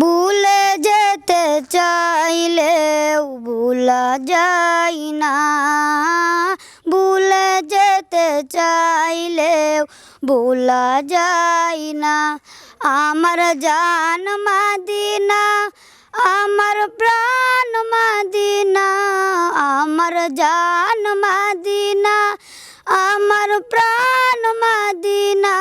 ভুলে যেতে চাইলেও ভুলা যায় না, ভুলে যেতে চাইলেও ভুলা যায় না। আমার জান মদিনা, আমার প্রাণ মদিনা, আমার জান মদিনা, আমার প্রাণ মদিনা।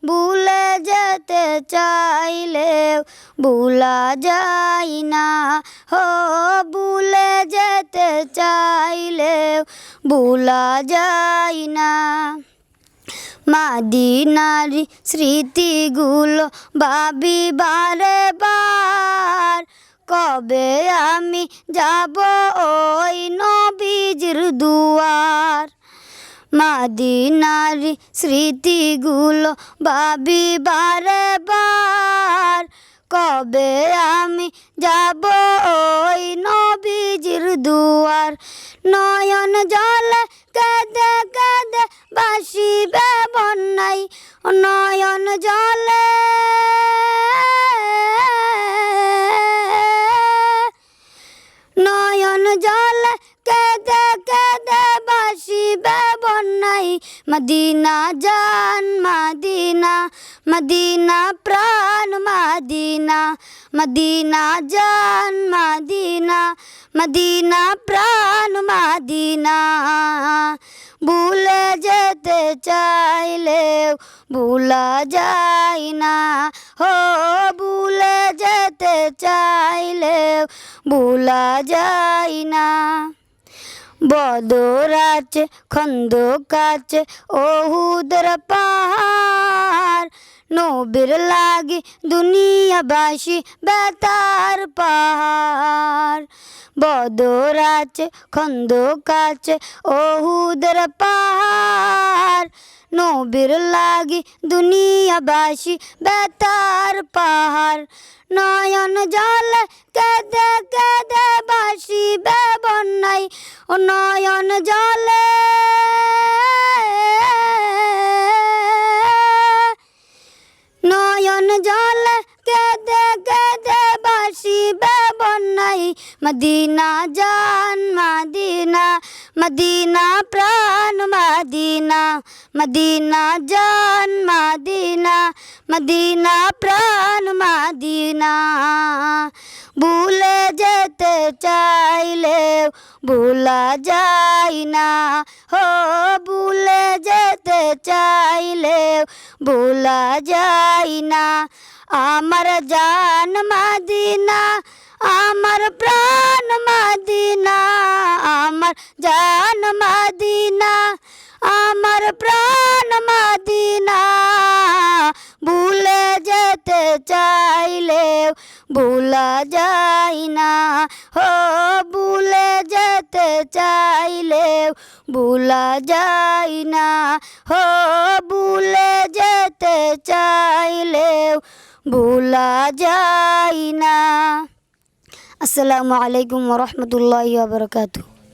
ভুলে যেতে চাইলেও ভুলা যায় না, হো ভুলে যেতে চাইলেও ভুলা যায় না। মদিনার স্মৃতিগুলো ভাবি বারে বার, কবে আমি যাব ওই নবীজির দুয়ার। মদিনার স্মৃতিগুলো ভাবি বারে বার, কবে আমি যাব ওই নবীজির দুয়ার। নয়ন জলে কেঁদে কেঁদে ভাসিবে বন্যায়, নয়ন জলে নয়ন জলে কেঁদে কেঁদে ভাসিবে বন্যায়। মদিনা জান মদিনা, মদিনা প্রাণ মদিনা, মদিনা জান মদিনা, মদিনা প্রাণ মদিনা। ভুলে যেতে চাইলেও ভুলা যায় না, হো ভুলে যেতে চাইলেও ভুলা যায় না। বদর আছে, খন্দক আছে, ওহুদের পাহাড়, নবীর লাগি দুনিয়াবাসী বেতার পাহাড়। বদর আছে, খন্দক আছে, ওহুদের পাহাড়, নবীর লাগি দুনিয়াবাসী বেতার পাহাড়। নয়ন জলে কেঁদে কেঁদে ভাসিবে বন্যায়, ও নয়ন জলে নয়ন জলে কেঁদে কেঁদে ভাসিবে বন্যায়। মদিনা জান মদিনা, মদিনা প্রাণ মদিনা, মদিনা জান মদিনা, মদিনা প্রাণ মদিনা। ভুলে যেতে চাইলেও ভুলা যায় না, হো ভুলে যেতে চাইলেও ভুলা যায় না। আমার জান মদিনা, আমার প্রাণ মদিনা, আমার জান মদিনা, আমার প্রাণ মদিনা। ভুলে যেতে চাইলেও ভুলা যায় না, হো ভুলে যেতে চাইলেও ভুলা যায় না, হো ভুলে যেতে চাইলেও ভুলা যায় না। আসসালামু আলাইকুম ওয়া রাহমাতুল্লাহি ওয়া বারাকাতুহু।